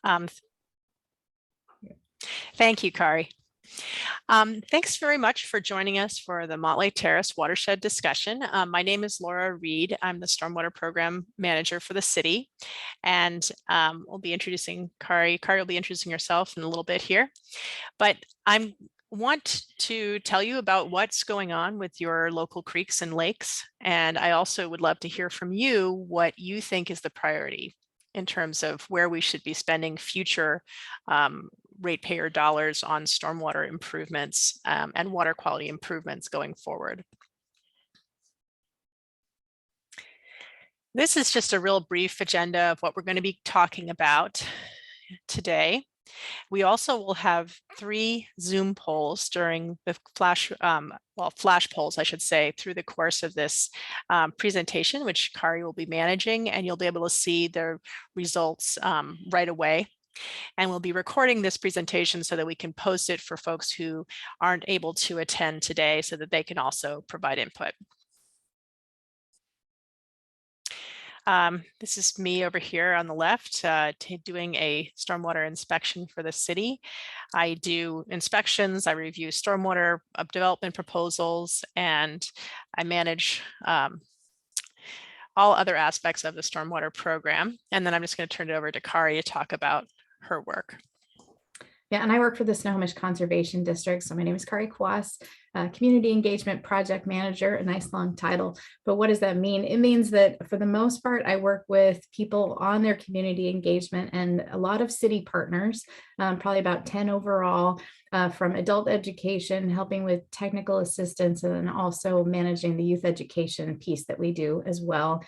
Um, Thank you, Kari. Thanks very much for joining us for the Mountlake Terrace Watershed discussion. My name is lreed. I'm the Stormwater Program Manager for the city, and we'll be introducing Kari. Kari will be introducing herself in a little bit here, but I want to tell you about what's going on with your local creeks and lakes, and I also would love to hear from you what you think is the priority in terms of where we should be spending future ratepayer dollars on stormwater improvements and water quality improvements going forward. This is just a real brief agenda of what we're going to be talking about today. We also will have 3 Zoom polls during the flash polls, I should say, through the course of this presentation, which Kari will be managing, and you'll be able to see the results right away. And we'll be recording this presentation so that we can post it for folks who aren't able to attend today so that they can also provide input. This is me over here on the left doing a stormwater inspection for the city. I do inspections, I review stormwater development proposals, and I manage all other aspects of the stormwater program. And then I'm just going to turn it over to Kari to talk about her work. Yeah, and I work for the Snohomish Conservation District. So my name is Kari Kwas, Community Engagement Project Manager, a nice long title. But what does that mean? It means that for the most part, I work with people on their community engagement and a lot of city partners, probably about 10 overall, from adult education, helping with technical assistance, and then also managing the youth education piece that we do as well.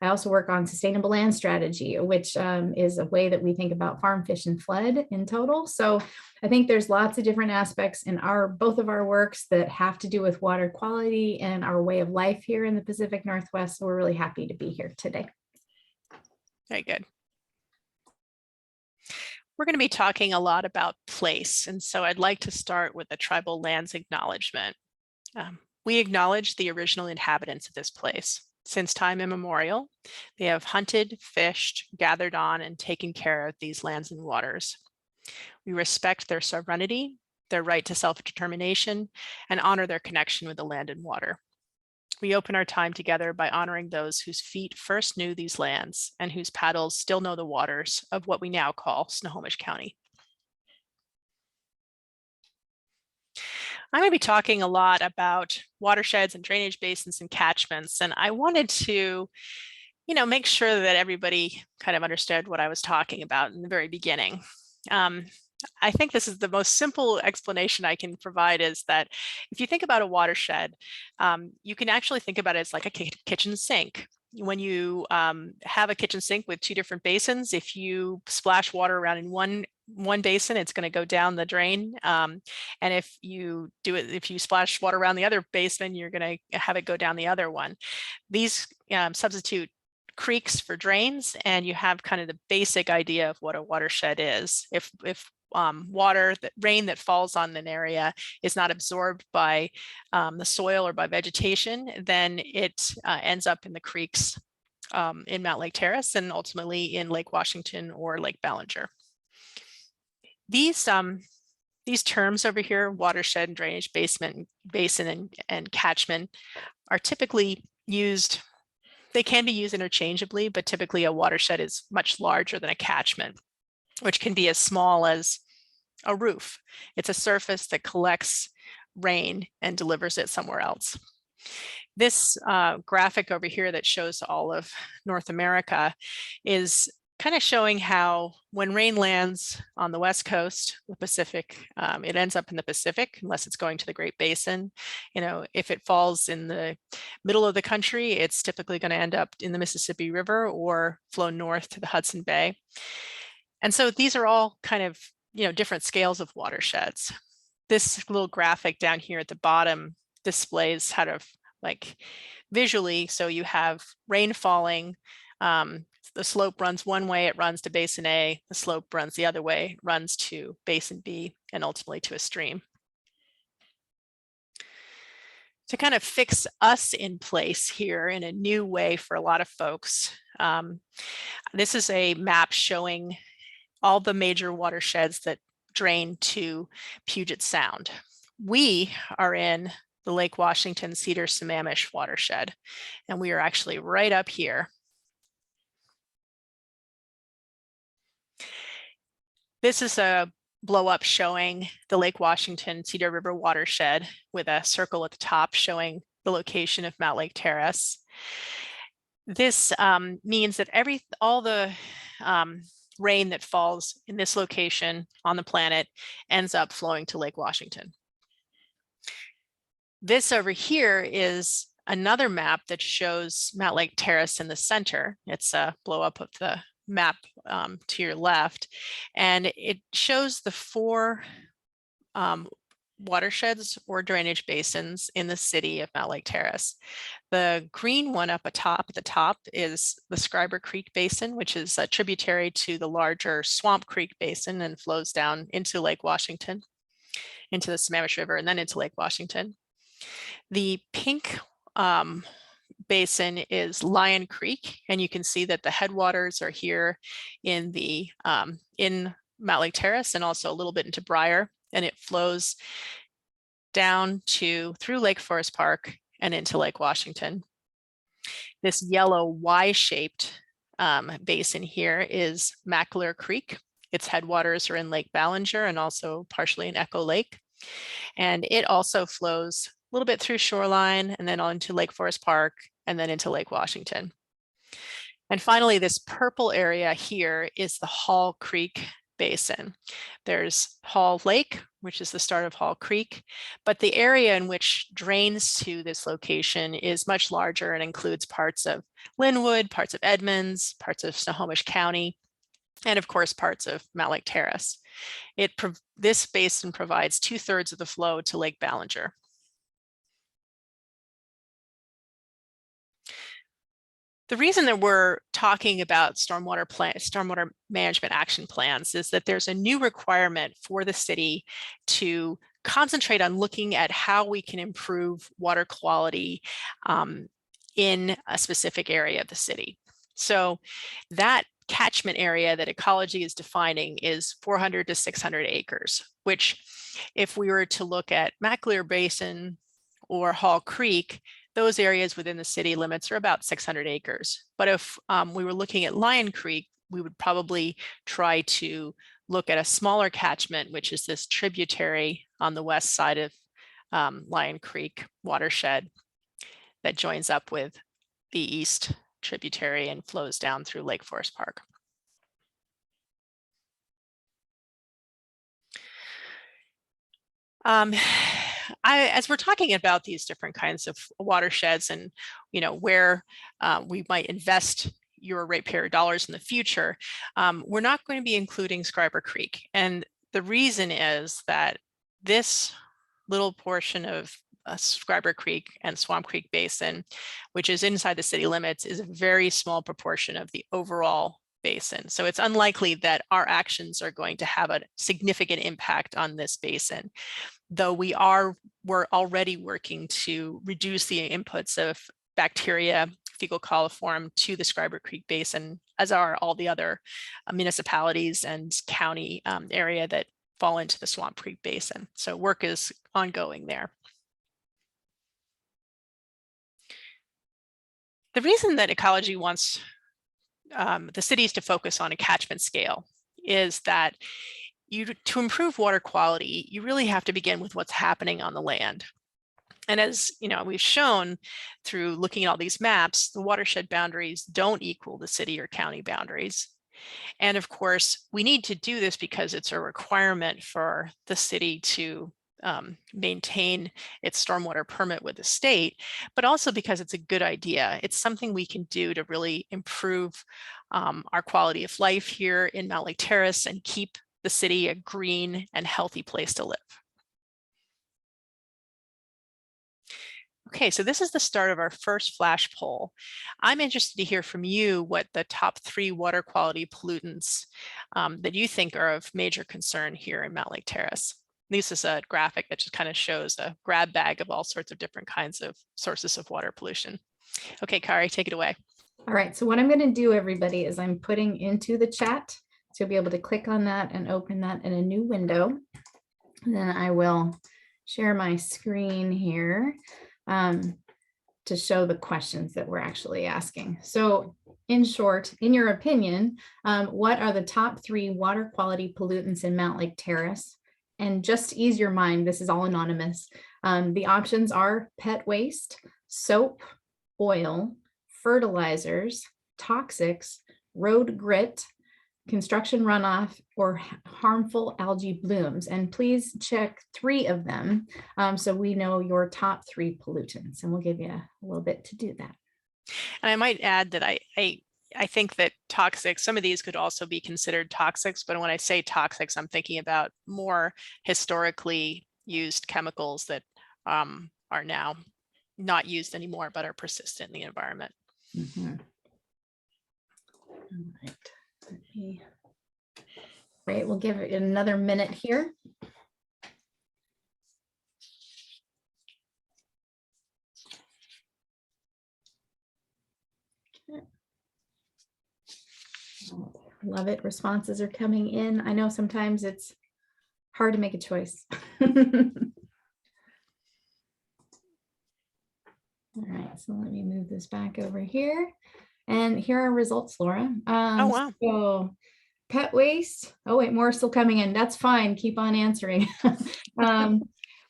I also work on sustainable land strategy, which is a way that we think about farm, fish, and flood in total. So I think there's lots of different aspects in both of our works that have to do with water quality and our way of life here in the Pacific Northwest. So we're really happy to be here today. Very good. We're going to be talking a lot about place, and so I'd like to start with the tribal lands acknowledgement. We acknowledge the original inhabitants of this place. Since time immemorial, they have hunted, fished, gathered on, and taken care of these lands and waters. We respect their sovereignty, their right to self-determination, and honor their connection with the land and water. We open our time together by honoring those whose feet first knew these lands and whose paddles still know the waters of what we now call Snohomish County. I'm going to be talking a lot about watersheds and drainage basins and catchments, and I wanted to, make sure that everybody kind of understood what I was talking about in the very beginning. I think this is the most simple explanation I can provide, is that if you think about a watershed, you can actually think about it as like a kitchen sink. When you have a kitchen sink with 2 different basins, if you splash water around in one basin, it's going to go down the drain. And if you splash water around the other basin, you're going to have it go down the other one. These substitute creeks for drains, and you have kind of the basic idea of what a watershed is. If rain that falls on an area is not absorbed by the soil or by vegetation, then it ends up in the creeks in Mountlake Terrace and ultimately in Lake Washington or Lake Ballinger. These terms over here, watershed and drainage basin and catchment, are typically used. They can be used interchangeably, but typically a watershed is much larger than a catchment, which can be as small as a roof. It's a surface that collects rain and delivers it somewhere else. This graphic over here that shows all of North America is kind of showing how when rain lands on the West Coast, the Pacific, it ends up in the Pacific unless it's going to the Great Basin. If it falls in the middle of the country, it's typically going to end up in the Mississippi River or flow north to the Hudson Bay. And so these are all kind of, different scales of watersheds. This little graphic down here at the bottom displays how to visually. So you have rain falling, the slope runs one way, it runs to basin A, the slope runs the other way, runs to basin B, and ultimately to a stream. To kind of fix us in place here in a new way for a lot of folks, this is a map showing all the major watersheds that drain to Puget Sound. We are in the Lake Washington Cedar Sammamish watershed, and we are actually right up here. This is a blow up showing the Lake Washington Cedar River watershed with a circle at the top showing the location of Mountlake Terrace. This means that all the rain that falls in this location on the planet ends up flowing to Lake Washington. This over here is another map that shows Mountlake Terrace in the center. It's a blow up of the map to your left, and it shows the 4 watersheds or drainage basins in the city of Mountlake Terrace. The green one up at the top is the Scriber Creek Basin, which is a tributary to the larger Swamp Creek Basin and flows down into Lake Washington, into the Sammamish River, and then into Lake Washington. The pink basin is Lion Creek, and you can see that the headwaters are here in the in Mountlake Terrace and also a little bit into Briar, and it flows down through Lake Forest Park and into Lake Washington. This yellow Y-shaped basin here is Mackler Creek. Its headwaters are in Lake Ballinger and also partially in Echo Lake. And it also flows a little bit through Shoreline and then on to Lake Forest Park and then into Lake Washington. And finally, this purple area here is the Hall Creek Basin. There's Hall Lake, which is the start of Hall Creek, but the area in which drains to this location is much larger and includes parts of Linwood, parts of Edmonds, parts of Snohomish County, and of course, parts of Mountlake Terrace. This basin provides 2/3 of the flow to Lake Ballinger. The reason that we're talking about stormwater management action plans is that there's a new requirement for the city to concentrate on looking at how we can improve water quality in a specific area of the city. So that catchment area that Ecology is defining is 400 to 600 acres, which if we were to look at Mackler Basin or Hall Creek, those areas within the city limits are about 600 acres. But if we were looking at Lion Creek, we would probably try to look at a smaller catchment, which is this tributary on the west side of Lion Creek watershed that joins up with the east tributary and flows down through Lake Forest Park. As we're talking about these different kinds of watersheds and where we might invest your ratepayer dollars in the future, we're not going to be including Scriber Creek. And the reason is that this little portion of Scriber Creek and Swamp Creek Basin, which is inside the city limits, is a very small proportion of the overall basin. So it's unlikely that our actions are going to have a significant impact on this basin, though we're already working to reduce the inputs of bacteria, fecal coliform to the Scriber Creek Basin, as are all the other municipalities and county area that fall into the Swamp Creek Basin. So work is ongoing there. The reason that Ecology wants the cities to focus on a catchment scale is that to improve water quality, you really have to begin with what's happening on the land. And as we've shown through looking at all these maps, the watershed boundaries don't equal the city or county boundaries. And of course, we need to do this because it's a requirement for the city to maintain its stormwater permit with the state, but also because it's a good idea. It's something we can do to really improve our quality of life here in Mountlake Terrace and keep the city a green and healthy place to live. Okay, so this is the start of our first flash poll. I'm interested to hear from you what the top 3 water quality pollutants that you think are of major concern here in Mountlake Terrace. This is a graphic that just kind of shows a grab bag of all sorts of different kinds of sources of water pollution. Okay, Kari, take it away. All right, so what I'm going to do, everybody, is I'm putting into the chat So you'll be able to click on that and open that in a new window. And then I will share my screen here to show the questions that we're actually asking. So in short, in your opinion, what are the top 3 water quality pollutants in Mountlake Terrace? And just to ease your mind, this is all anonymous. The options are pet waste, soap, oil, fertilizers, toxics, road grit, construction runoff, or harmful algae blooms. And please check 3 of them so we know your top 3 pollutants, and we'll give you a little bit to do that. And I might add that I think that toxics, some of these could also be considered toxics, but when I say toxics, I'm thinking about more historically used chemicals that are now not used anymore, but are persistent in the environment. Mm-hmm. All right. Great, we'll give it another minute here. Okay. Love it. Responses are coming in. I know sometimes it's hard to make a choice. All right, so let me move this back over here. And here are results, Laura. Oh, wow. So pet waste. Oh, wait, more still coming in. That's fine. Keep on answering.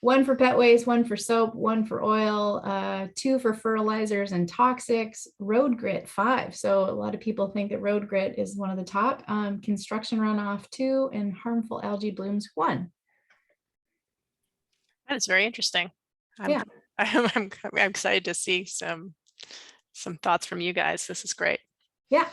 1 for pet waste, 1 for soap, 1 for oil, 2 for fertilizers and toxics, road grit 5. So a lot of people think that road grit is one of the top. Construction runoff 2, and harmful algae blooms 1. That is very interesting. Yeah. I'm excited to see some thoughts from you guys. This is great. Yeah.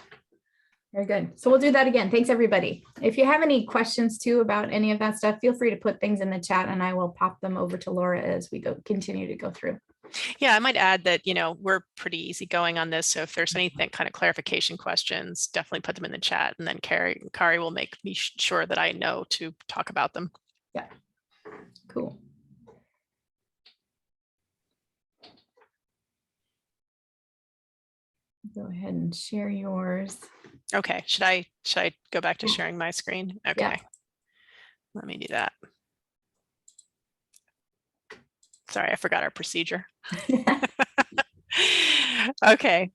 Very good. So we'll do that again. Thanks, everybody. If you have any questions too about any of that stuff, feel free to put things in the chat and I will pop them over to Laura as we continue to go through. Yeah, I might add that, we're pretty easygoing on this. So if there's anything kind of clarification questions, definitely put them in the chat, and then Kari will make me sure that I know to talk about them. Yeah. Cool. Go ahead and share yours. Okay, should I go back to sharing my screen? Okay, yeah. Let me do that. Sorry, I forgot our procedure. Okay,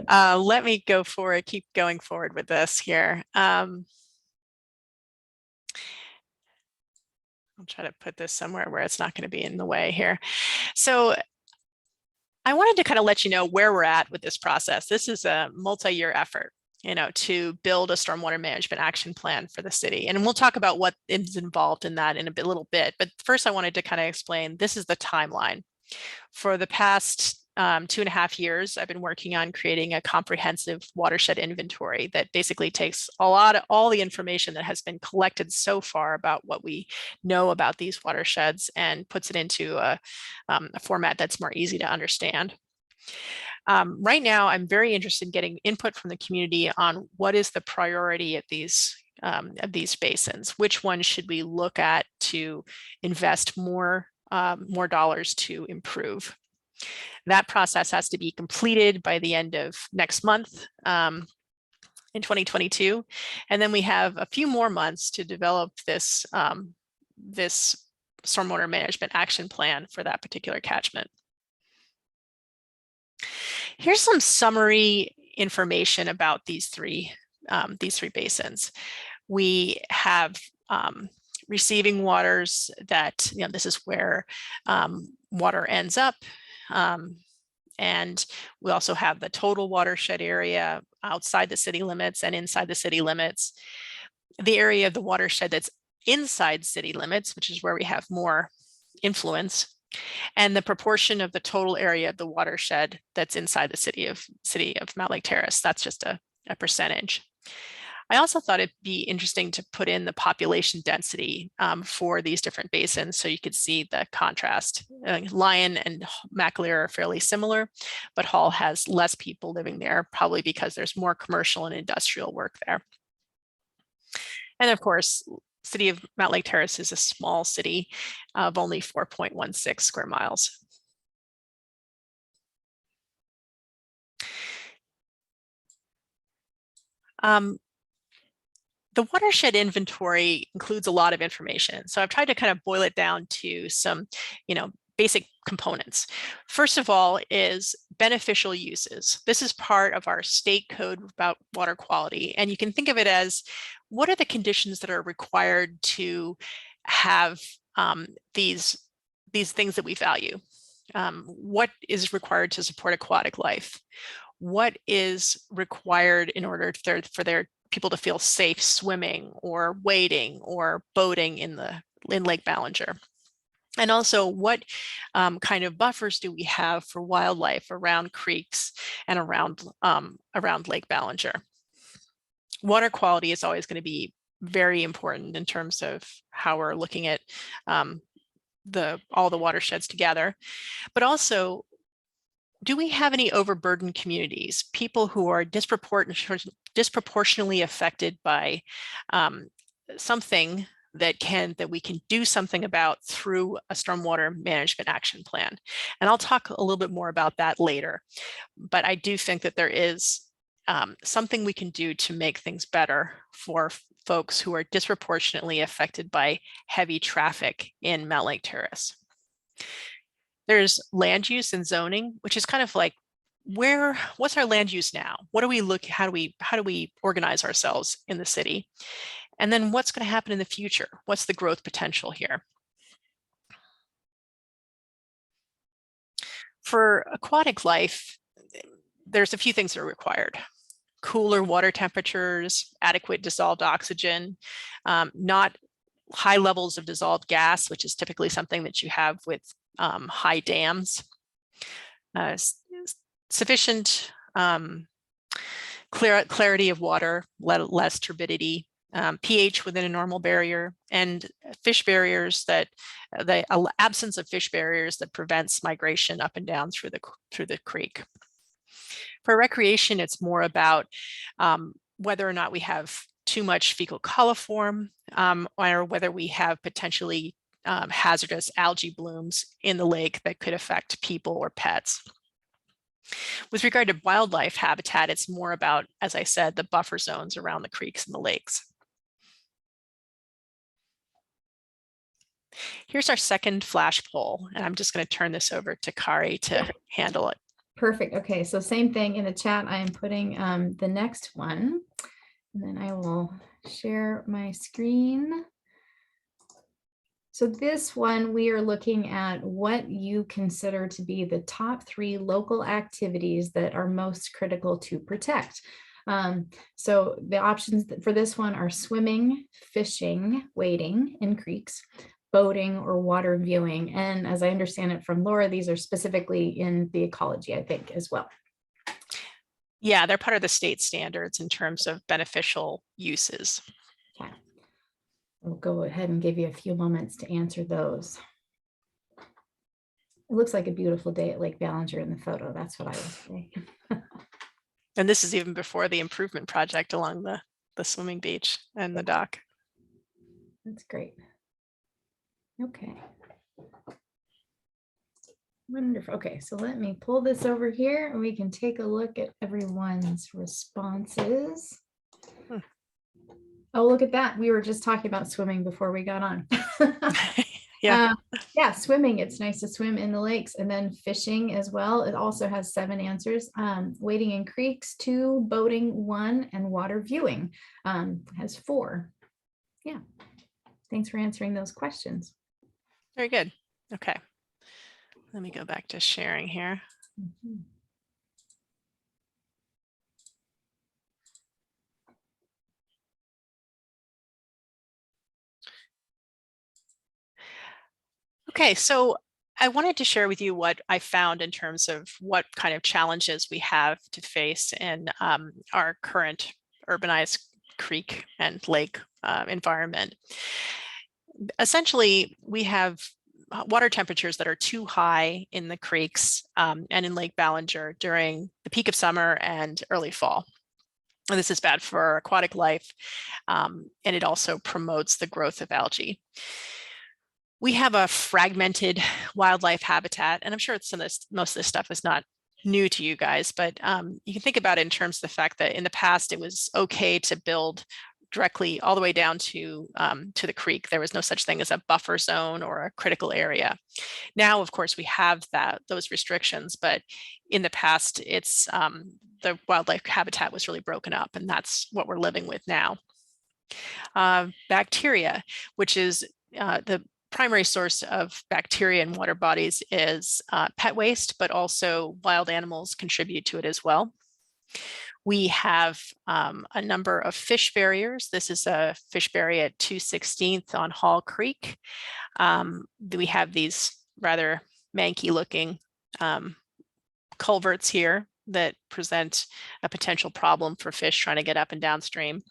let me go forward, keep going forward with this here. I'll try to put this somewhere where it's not going to be in the way here. So I wanted to kind of let you know where we're at with this process. This is a multi-year effort, to build a stormwater management action plan for the city. And we'll talk about what is involved in that in a little bit. But first, I wanted to kind of explain, this is the timeline. For the past 2.5 years, I've been working on creating a comprehensive watershed inventory that basically takes all the information that has been collected so far about what we know about these watersheds and puts it into a format that's more easy to understand. Right now, I'm very interested in getting input from the community on what is the priority of these basins. Which ones should we look at to invest more dollars to improve? That process has to be completed by the end of next month in 2022. And then we have a few more months to develop this, this stormwater management action plan for that particular catchment. Here's some summary information about these three basins. We have receiving waters that, this is where water ends up. And we also have the total watershed area outside the city limits and inside the city limits. The area of the watershed that's inside city limits, which is where we have more influence, and the proportion of the total area of the watershed that's inside the city of Mountlake Terrace. That's just a percentage. I also thought it'd be interesting to put in the population density for these different basins so you could see the contrast. Lyon and McAleer are fairly similar, but Hall has less people living there, probably because there's more commercial and industrial work there. And of course, city of Mountlake Terrace is a small city of only 4.16 square miles. The watershed inventory includes a lot of information. So I've tried to kind of boil it down to some, basic components. First of all is beneficial uses. This is part of our state code about water quality. And you can think of it as, what are the conditions that are required to have these things that we value? What is required to support aquatic life? What is required in order for their people to feel safe swimming or wading or boating in Lake Ballinger? And also, what kind of buffers do we have for wildlife around creeks and around Lake Ballinger? Water quality is always going to be very important in terms of how we're looking at all the watersheds together. But also, do we have any overburdened communities, people who are disproportionately affected by something that we can do something about through a stormwater management action plan? And I'll talk a little bit more about that later. But I do think that there is something we can do to make things better for folks who are disproportionately affected by heavy traffic in Mountlake Terrace. There's land use and zoning, which is kind of like, what's our land use now? How do we organize ourselves in the city? And then what's going to happen in the future? What's the growth potential here? For aquatic life, there's a few things that are required. Cooler water temperatures, adequate dissolved oxygen, not high levels of dissolved gas, which is typically something that you have with high dams, sufficient clarity of water, less turbidity, pH within a normal barrier, and fish barriers the absence of fish barriers that prevents migration up and down through the creek. For recreation, it's more about whether or not we have too much fecal coliform, or whether we have potentially hazardous algae blooms in the lake that could affect people or pets. With regard to wildlife habitat, it's more about, as I said, the buffer zones around the creeks and the lakes. Here's our second flash poll, and I'm just going to turn this over to Kari to handle it. Perfect. Okay, so same thing in the chat. I am putting the next one, and then I will share my screen. So this one, we are looking at what you consider to be the top 3 local activities that are most critical to protect. So the options for this one are swimming, fishing, wading in creeks, boating, or water viewing. And as I understand it from Laura, these are specifically in the ecology, I think, as well. Yeah, they're part of the state standards in terms of beneficial uses. Okay. We'll go ahead and give you a few moments to answer those. It looks like a beautiful day at Lake Ballinger in the photo. That's what I would say. And this is even before the improvement project along the swimming beach and the dock. That's great. Okay. Wonderful. Okay, so let me pull this over here and we can take a look at everyone's responses. Oh, look at that. We were just talking about swimming before we got on. Yeah. Yeah, swimming. It's nice to swim in the lakes. And then fishing as well. It also has 7 answers. Wading in creeks, 2, boating, 1, and water viewing has 4. Yeah. Thanks for answering those questions. Very good. Okay. Let me go back to sharing here. Mm-hmm. Okay, so I wanted to share with you what I found in terms of what kind of challenges we have to face in our current urbanized creek and lake environment. Essentially, we have water temperatures that are too high in the creeks and in Lake Ballinger during the peak of summer and early fall. And this is bad for aquatic life, and it also promotes the growth of algae. We have a fragmented wildlife habitat, and I'm sure most of this stuff is not new to you guys, but you can think about it in terms of the fact that in the past it was okay to build directly all the way down to the creek. There was no such thing as a buffer zone or a critical area. Now, of course, we have those restrictions, but in the past, it's the wildlife habitat was really broken up, and that's what we're living with now. Bacteria, which is the primary source of bacteria in water bodies, is pet waste, but also wild animals contribute to it as well. We have a number of fish barriers. This is a fish barrier at 2/16 on Hall Creek. We have these rather manky looking culverts here that present a potential problem for fish trying to get up and downstream.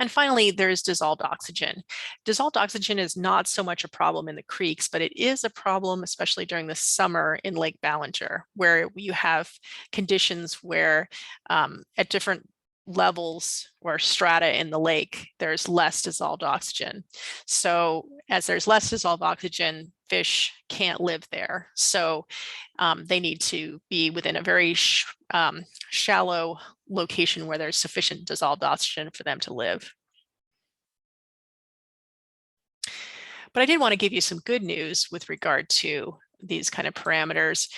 And finally, there's dissolved oxygen. Dissolved oxygen is not so much a problem in the creeks, but it is a problem, especially during the summer in Lake Ballinger, where you have conditions where at different levels or strata in the lake, there's less dissolved oxygen. So as there's less dissolved oxygen, fish can't live there. So they need to be within a very shallow location where there's sufficient dissolved oxygen for them to live. But I did want to give you some good news with regard to these kind of parameters.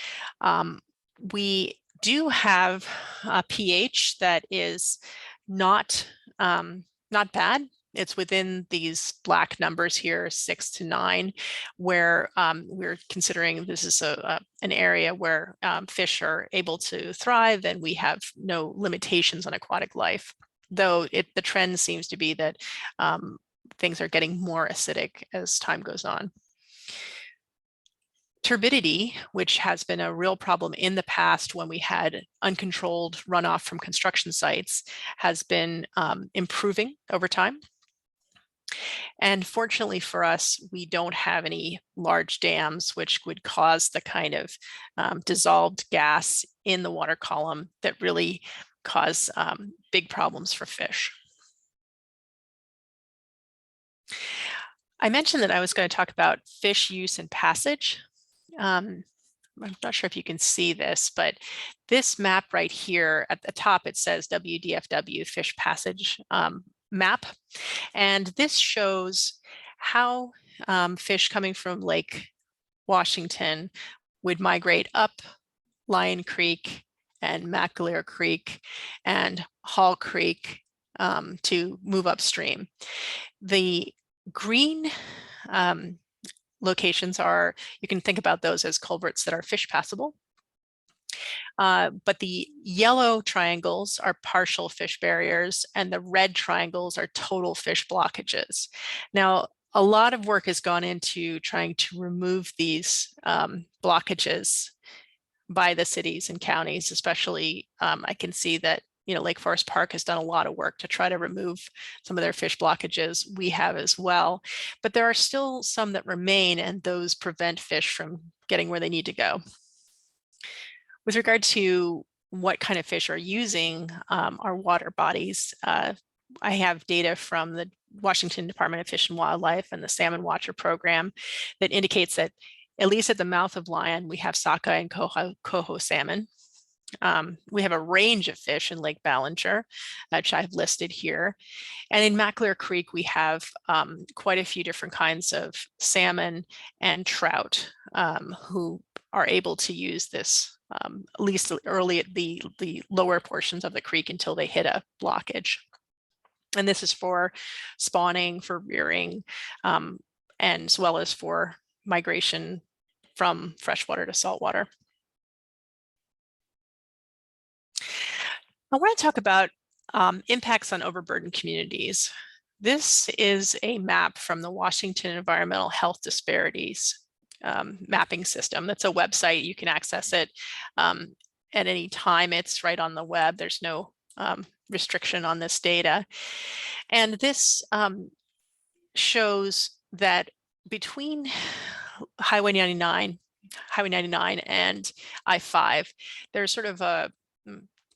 We do have a pH that is not bad. It's within these black numbers here, 6 to 9, where we're considering this is an area where fish are able to thrive, and we have no limitations on aquatic life. Though the trend seems to be that things are getting more acidic as time goes on. Turbidity, which has been a real problem in the past when we had uncontrolled runoff from construction sites, has been improving over time. And fortunately for us, we don't have any large dams which would cause the kind of dissolved gas in the water column that really cause big problems for fish. I mentioned that I was going to talk about fish use and passage. I'm not sure if you can see this, but this map right here at the top, it says WDFW fish passage map. And this shows how fish coming from Lake Washington would migrate up Lion Creek and Mackinac Creek and Hall Creek to move upstream. The green locations are, you can think about those as culverts that are fish passable. But the yellow triangles are partial fish barriers, and the red triangles are total fish blockages. Now, a lot of work has gone into trying to remove these blockages by the cities and counties, especially I can see that Lake Forest Park has done a lot of work to try to remove some of their fish blockages. We have as well, but there are still some that remain, and those prevent fish from getting where they need to go. With regard to what kind of fish are using our water bodies, I have data from the Washington Department of Fish and Wildlife and the Salmon Watcher Program that indicates that at least at the mouth of Lion, we have sockeye and coho salmon. We have a range of fish in Lake Ballinger, which I've listed here. And in Mackinac Creek, we have quite a few different kinds of salmon and trout who are able to use this at least early at the lower portions of the creek until they hit a blockage. And this is for spawning, for rearing, and as well as for migration from freshwater to saltwater. I want to talk about impacts on overburdened communities. This is a map from the Washington Environmental Health Disparities mapping system. That's a website. You can access it at any time. It's right on the web. There's no restriction on this data. And this shows that between Highway 99 and I-5, there's sort of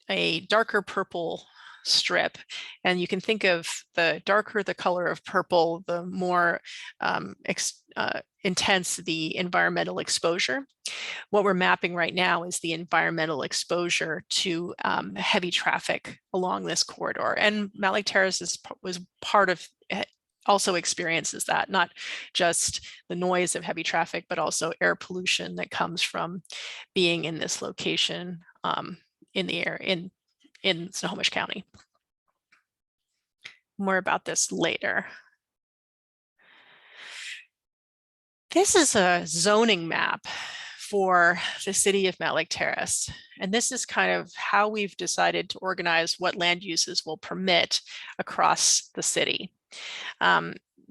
a darker purple strip. And you can think of the darker the color of purple, the more intense the environmental exposure. What we're mapping right now is the environmental exposure to heavy traffic along this corridor. And Mountlake Terrace was part of also experiences that, not just the noise of heavy traffic, but also air pollution that comes from being in this location in the air in Snohomish County. More about this later. This is a zoning map for the city of Mountlake Terrace. And this is kind of how we've decided to organize what land uses will permit across the city.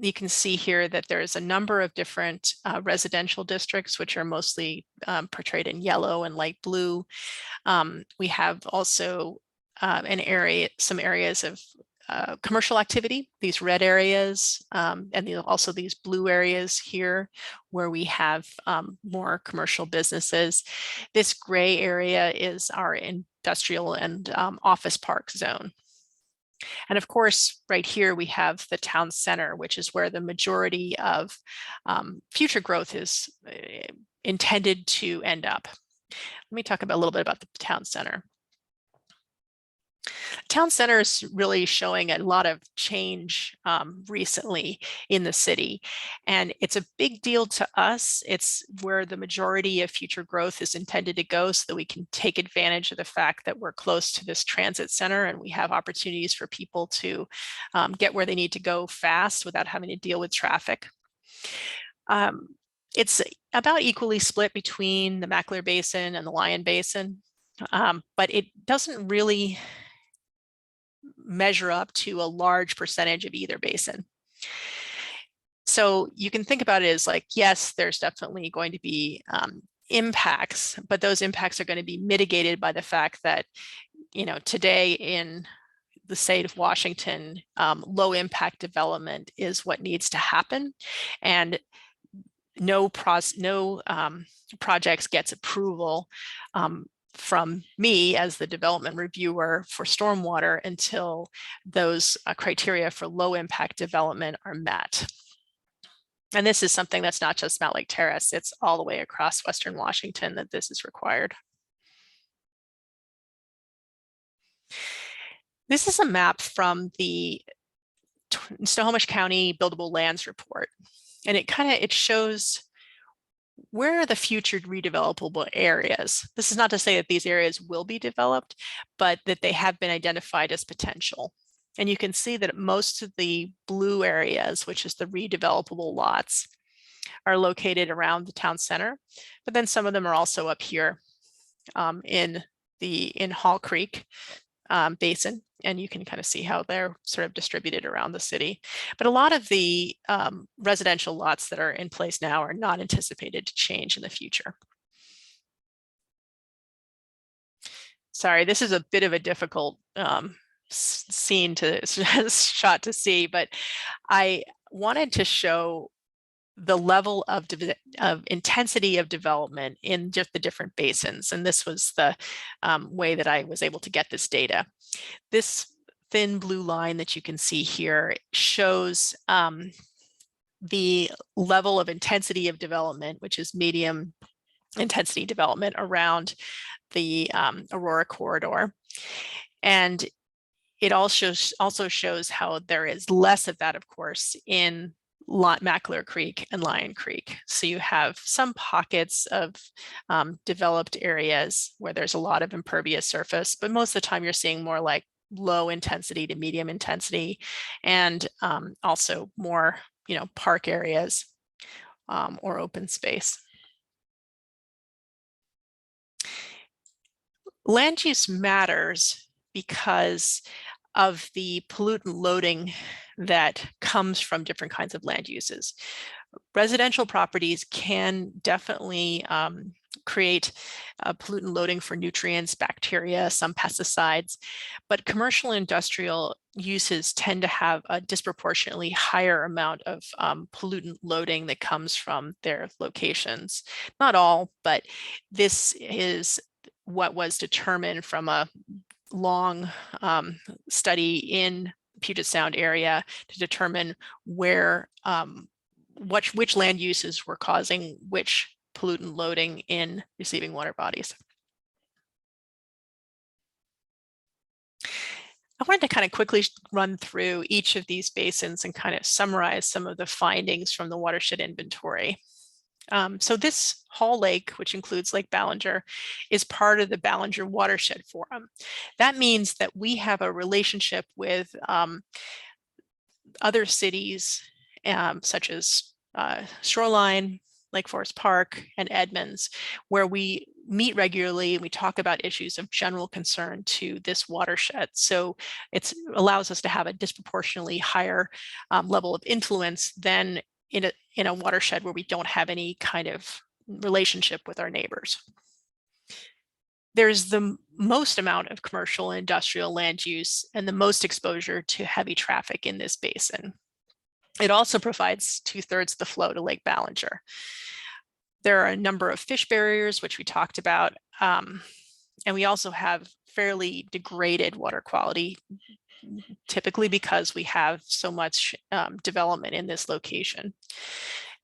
You can see here that there's a number of different residential districts, which are mostly portrayed in yellow and light blue. We have also some areas of commercial activity, these red areas, and also these blue areas here where we have more commercial businesses. This gray area is our industrial and office park zone. And of course, right here we have the town center, which is where the majority of future growth is intended to end up. Let me talk a little bit about the town center. Town center is really showing a lot of change recently in the city, and it's a big deal to us. It's where the majority of future growth is intended to go, so that we can take advantage of the fact that we're close to this transit center and we have opportunities for people to get where they need to go fast without having to deal with traffic. It's about equally split between the Mackler Basin and the Lion Basin, but it doesn't really measure up to a large percentage of either basin. So you can think about it as like, yes, there's definitely going to be impacts, but those impacts are going to be mitigated by the fact that, you know, today in the state of Washington, low impact development is what needs to happen, and no projects gets approval from me as the development reviewer for stormwater until those criteria for low impact development are met. And this is something that's not just Mountlake Terrace, it's all the way across Western Washington that this is required. This is a map from the Snohomish County Buildable Lands Report. And it shows where are the future redevelopable areas. This is not to say that these areas will be developed, but that they have been identified as potential. And you can see that most of the blue areas, which is the redevelopable lots, are located around the town center, but then some of them are also up here in Hall Creek Basin, and you can kind of see how they're sort of distributed around the city. But a lot of the residential lots that are in place now are not anticipated to change in the future. Sorry, this is a bit of a difficult scene to shot to see, but I wanted to show the level of intensity of development in just the different basins. And this was the way that I was able to get this data. This thin blue line that you can see here shows the level of intensity of development, which is medium intensity development around the Aurora corridor. And it also shows how there is less of that, of course, in Mackler Creek and Lion Creek. So you have some pockets of developed areas where there's a lot of impervious surface, but most of the time you're seeing more like low intensity to medium intensity, and also more, park areas or open space. Land use matters because of the pollutant loading that comes from different kinds of land uses. Residential properties can definitely create pollutant loading for nutrients, bacteria, some pesticides, but commercial industrial uses tend to have a disproportionately higher amount of pollutant loading that comes from their locations. Not all, but this is what was determined from a long study in Puget Sound area to determine where which land uses were causing which pollutant loading in receiving water bodies. I wanted to kind of quickly run through each of these basins and kind of summarize some of the findings from the watershed inventory. So this Hall Lake, which includes Lake Ballinger, is part of the Ballinger Watershed Forum. That means that we have a relationship with other cities, such as Shoreline, Lake Forest Park, and Edmonds, where we meet regularly and we talk about issues of general concern to this watershed. So it allows us to have a disproportionately higher level of influence than in a watershed where we don't have any kind of relationship with our neighbors. There's the most amount of commercial and industrial land use and the most exposure to heavy traffic in this basin. It also provides 2/3 of the flow to Lake Ballinger. There are a number of fish barriers, which we talked about, and we also have fairly degraded water quality, typically because we have so much development in this location.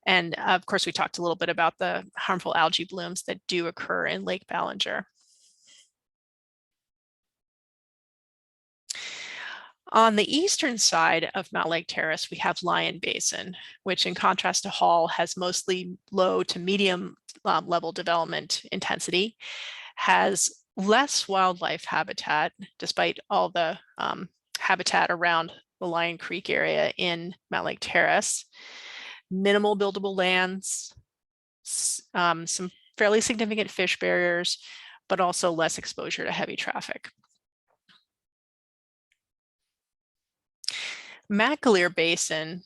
And of course, we talked a little bit about the harmful algae blooms that do occur in Lake Ballinger. On the eastern side of Mountlake Terrace, we have Lion Basin, which in contrast to Hall has mostly low to medium level development intensity, has less wildlife habitat, despite all the habitat around the Lion Creek area in Mountlake Terrace, minimal buildable lands, some fairly significant fish barriers, but also less exposure to heavy traffic. McAleer Basin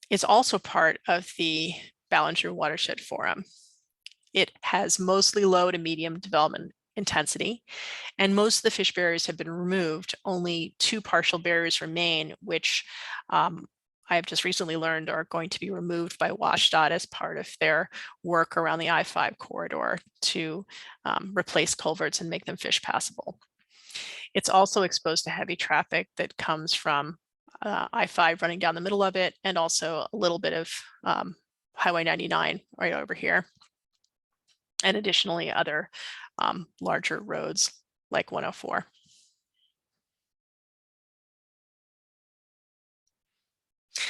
is also part of the Ballinger Watershed Forum. It has mostly low to medium development intensity, and most of the fish barriers have been removed. Only 2 partial barriers remain, which I have just recently learned are going to be removed by WashDOT as part of their work around the I-5 corridor to replace culverts and make them fish passable. It's also exposed to heavy traffic that comes from I-5 running down the middle of it, and also a little bit of Highway 99 right over here. And additionally, other larger roads like 104.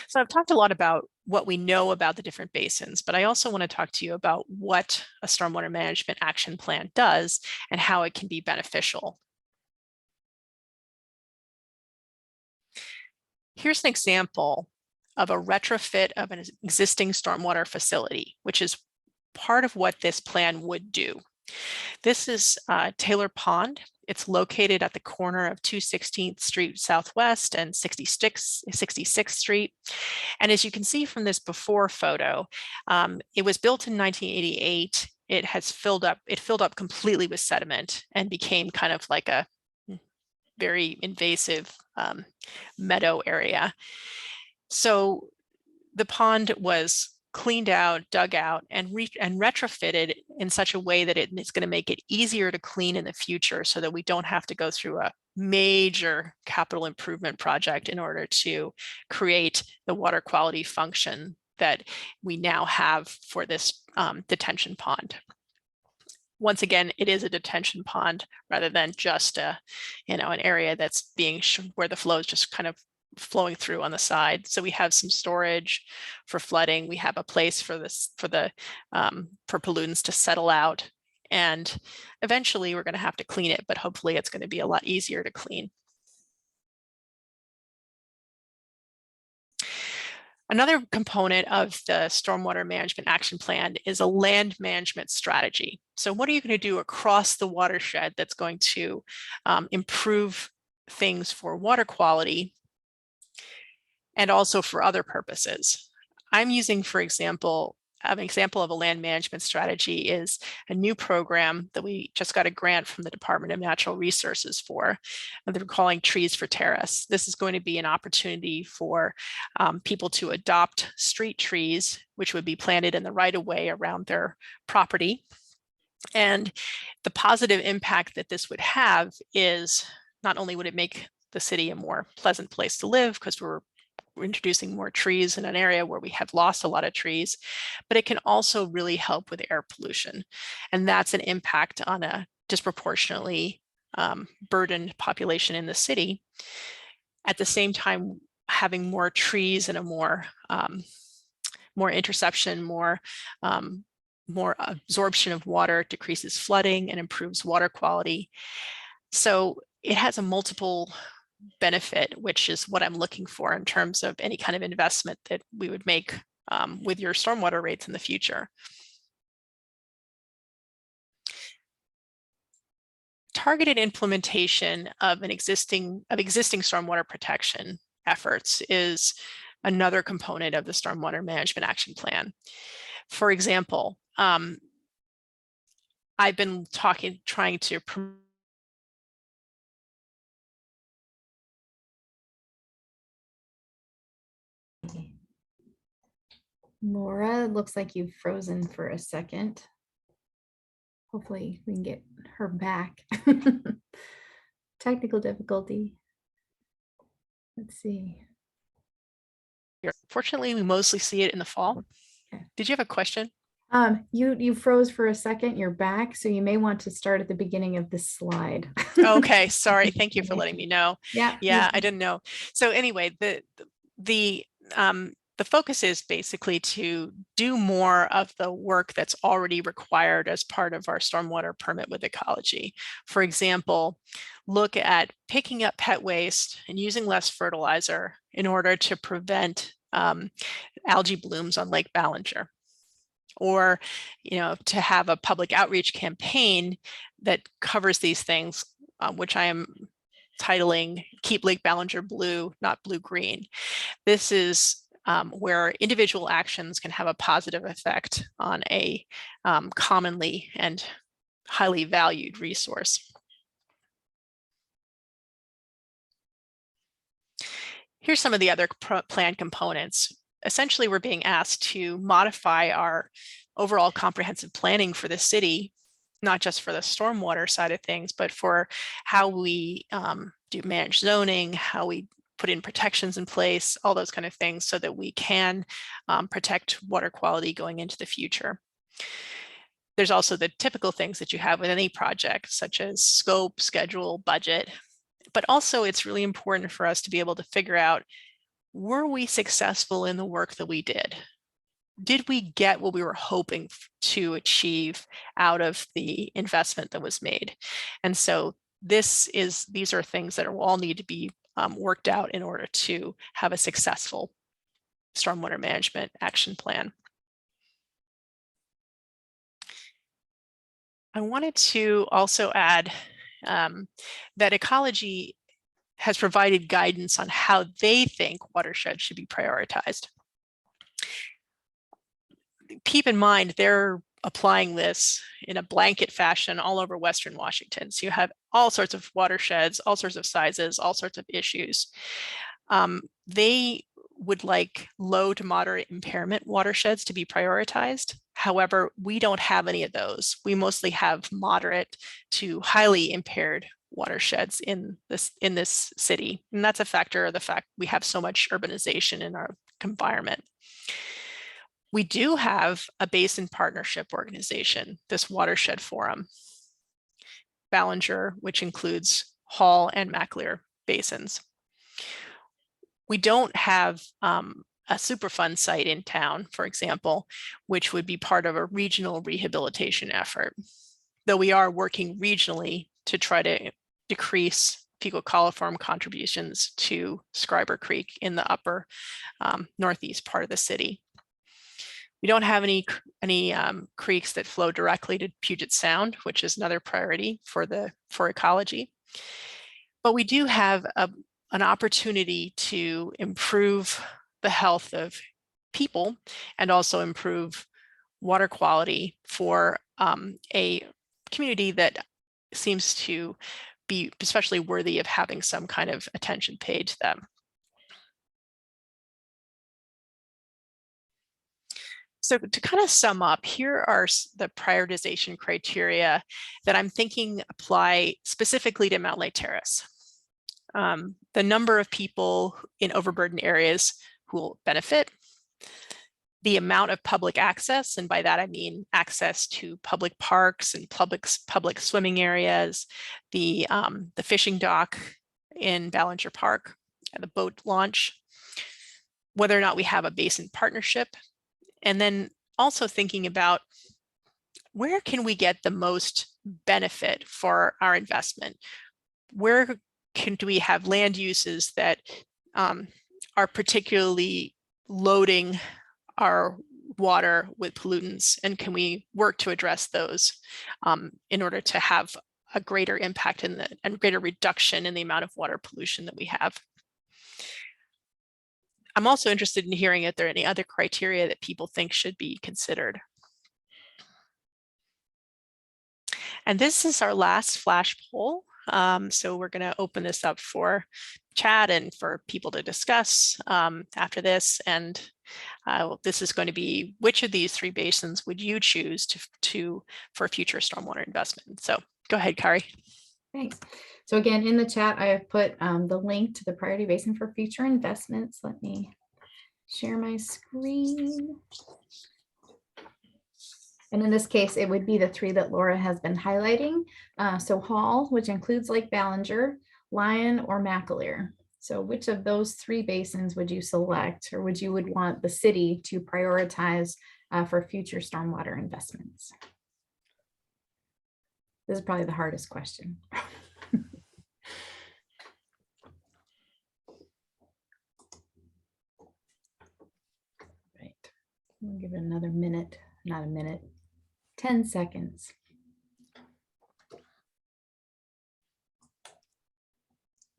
So I've talked a lot about what we know about the different basins, but I also want to talk to you about what a stormwater management action plan does and how it can be beneficial. Here's an example of a retrofit of an existing stormwater facility, which is part of what this plan would do. This is Taylor Pond. It's located at the corner of 216th Street Southwest and 66th Street. And as you can see from this before photo, it was built in 1988. It filled up completely with sediment and became kind of like a very invasive meadow area. So the pond was cleaned out, dug out, and retrofitted in such a way that it's going to make it easier to clean in the future, so that we don't have to go through a major capital improvement project in order to create the water quality function that we now have for this detention pond. Once again, it is a detention pond rather than just an area that's where the flow is just kind of flowing through on the side. So we have some storage for flooding. We have a place for pollutants to settle out, and eventually we're going to have to clean it, but hopefully it's going to be a lot easier to clean. Another component of the Stormwater Management Action Plan is a land management strategy. So what are you going to do across the watershed that's going to improve things for water quality and also for other purposes? I'm using, for example, an example of a land management strategy is a new program that we just got a grant from the Department of Natural Resources for, and they're calling Trees for Terrace. This is going to be an opportunity for people to adopt street trees, which would be planted in the right of way around their property. And the positive impact that this would have is not only would it make the city a more pleasant place to live because we're introducing more trees in an area where we have lost a lot of trees, but it can also really help with air pollution. And that's an impact on a disproportionately burdened population in the city. At the same time, having more trees and a more interception, more absorption of water decreases flooding and improves water quality. So it has a multiple benefit, which is what I'm looking for in terms of any kind of investment that we would make with your stormwater rates in the future. Targeted implementation of existing stormwater protection efforts is another component of the Stormwater Management Action Plan. For example, I've been trying to promote Laura, it looks like you've frozen for a second. Hopefully we can get her back. Technical difficulty. Let's see. Fortunately, we mostly see it in the fall. Okay. Did you have a question? You froze for a second, you're back, so you may want to start at the beginning of this slide. Okay, sorry. Thank you for letting me know. Yeah, I didn't know. So anyway, the focus is basically to do more of the work that's already required as part of our stormwater permit with Ecology. For example, look at picking up pet waste and using less fertilizer in order to prevent algae blooms on Lake Ballinger. Or, to have a public outreach campaign that covers these things, which I am titling "Keep Lake Ballinger Blue, Not Blue-Green." This is where individual actions can have a positive effect on a commonly and highly valued resource. Here's some of the other plan components. Essentially, we're being asked to modify our overall comprehensive planning for the city, not just for the stormwater side of things, but for how we do manage zoning, how we put in protections in place, all those kind of things, so that we can protect water quality going into the future. There's also the typical things that you have with any project, such as scope, schedule, budget. But also it's really important for us to be able to figure out, were we successful in the work that we did? Did we get what we were hoping to achieve out of the investment that was made? And so these are things that all need to be worked out in order to have a successful stormwater management action plan. I wanted to also add that Ecology has provided guidance on how they think watersheds should be prioritized. Keep in mind, they're applying this in a blanket fashion all over Western Washington. So you have all sorts of watersheds, all sorts of sizes, all sorts of issues. They would like low to moderate impairment watersheds to be prioritized. However, we don't have any of those. We mostly have moderate to highly impaired watersheds in this city. And that's a factor of the fact we have so much urbanization in our environment. We do have a basin partnership organization, this Watershed Forum, Ballinger, which includes Hall and McAleer basins. We don't have a Superfund site in town, for example, which would be part of a regional rehabilitation effort, though we are working regionally to try to decrease fecal coliform contributions to Scriber Creek in the upper northeast part of the city. We don't have any creeks that flow directly to Puget Sound, which is another priority for Ecology. But we do have an opportunity to improve the health of people and also improve water quality for a community that seems to be especially worthy of having some kind of attention paid to them. So to kind of sum up, here are the prioritization criteria that I'm thinking apply specifically to Mountlake Terrace. The number of people in overburdened areas who will benefit, the amount of public access, and by that I mean access to public parks and public swimming areas, the fishing dock in Ballinger Park, the boat launch, whether or not we have a basin partnership, and then also thinking about where can we get the most benefit for our investment? Where do we have land uses that are particularly loading our water with pollutants, and can we work to address those in order to have a greater impact and greater reduction in the amount of water pollution that we have? I'm also interested in hearing if there are any other criteria that people think should be considered. And this is our last flash poll. So we're going to open this up for chat and for people to discuss after this. And this is going to be, which of these three basins would you choose for future stormwater investment? So go ahead, Kari. Thanks. So again, in the chat, I have put the link to the priority basin for future investments. Let me share my screen. And in this case, it would be the three that Laura has been highlighting. So Hall, which includes Lake Ballinger, Lyon, or McAleer. So which of those three basins would you select, or would you want the city to prioritize for future stormwater investments? This is probably the hardest question. Right. We'll give it another minute, not a minute, 10 seconds.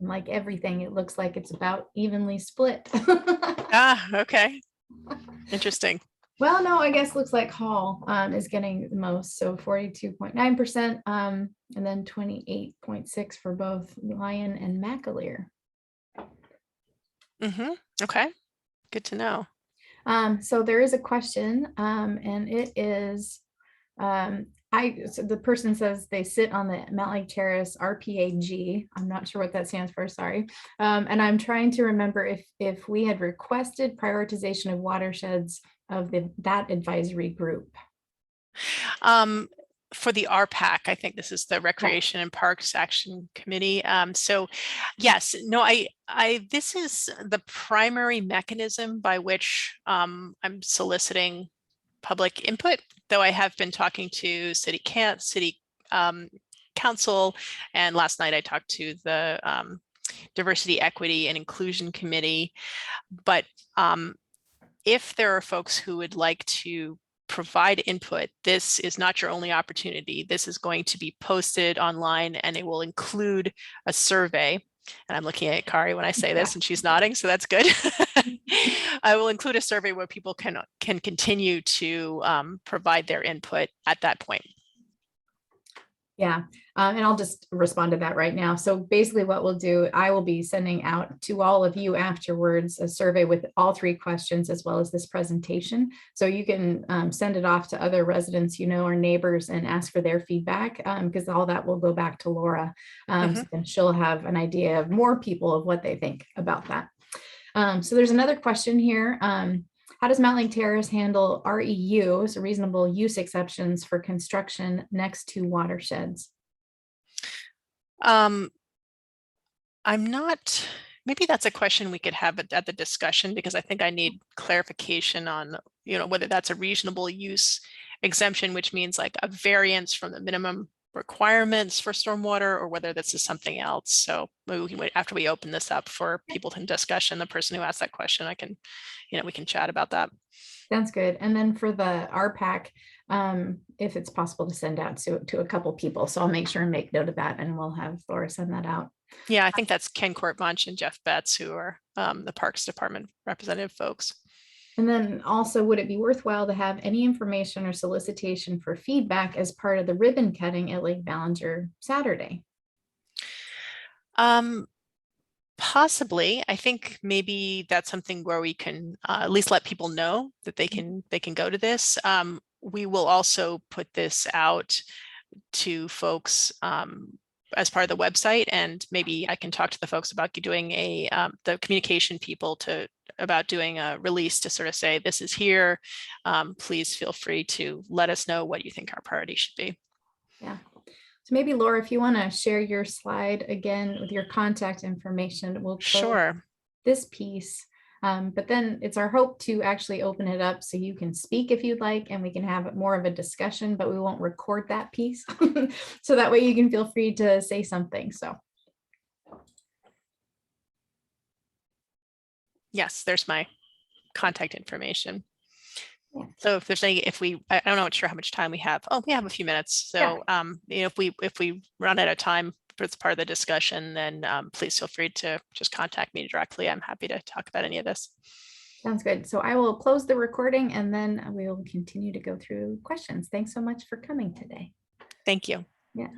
And like everything, it looks like it's about evenly split. Okay. Interesting. Well, no, I guess looks like Hall is getting the most, so 42.9%, and then 28.6% for both Lyon and McAleer. Okay, good to know. So there is a question, and it is, so the person says they sit on the Mountlake Terrace RPAG. I'm not sure what that stands for, sorry. And I'm trying to remember if we had requested prioritization of watersheds of that advisory group. For the RPAC, I think this is the Recreation and Parks Action Committee. So yes, no, this is the primary mechanism by which I'm soliciting public input, though I have been talking to city council, and last night I talked to the Diversity, Equity, and Inclusion Committee. But if there are folks who would like to provide input, this is not your only opportunity. This is going to be posted online, and it will include a survey. And I'm looking at Kari when I say this, and she's nodding, so that's good. I will include a survey where people can continue to provide their input at that point. Yeah, and I'll just respond to that right now. So basically what we'll do, I will be sending out to all of you afterwards a survey with all three questions as well as this presentation. So you can send it off to other residents, or neighbors, and ask for their feedback, because all that will go back to Laura. So then she'll have an idea of more people of what they think about that. So there's another question here. How does Mountlake Terrace handle REU, so reasonable use exceptions for construction next to watersheds? I'm not, maybe that's a question we could have at the discussion, because I think I need clarification on, whether that's a reasonable use exemption, which means like a variance from the minimum requirements for stormwater, or whether this is something else. So maybe we can wait after we open this up for people to discussion. The person who asked that question, we can chat about that. Sounds good. And then for the RPAC, if it's possible to send out to a couple people. So I'll make sure and make note of that, and we'll have Laura send that out. Yeah, I think that's Ken Court-Munch and Jeff Betts, who are the Parks Department representative folks. And then also, would it be worthwhile to have any information or solicitation for feedback as part of the ribbon cutting at Lake Ballinger Saturday? Possibly. I think maybe that's something where we can at least let people know that they can go to this. We will also put this out to folks as part of the website, and maybe I can talk to the folks about doing the communication people about doing a release to sort of say, this is here. Please feel free to let us know what you think our priority should be. Yeah. So maybe Laura, if you want to share your slide again with your contact information, we'll close Sure. this piece. But then it's our hope to actually open it up so you can speak if you'd like, and we can have more of a discussion, but we won't record that piece. So that way you can feel free to say something. So. Yes, there's my contact information. Yeah. So if there's any, I don't know, not sure how much time we have. Oh, we have a few minutes. So, you know, if we run out of time for this part of the discussion, then please feel free to just contact me directly. I'm happy to talk about any of this. Sounds good. So I will close the recording and then we will continue to go through questions. Thanks so much for coming today. Thank you. Yeah.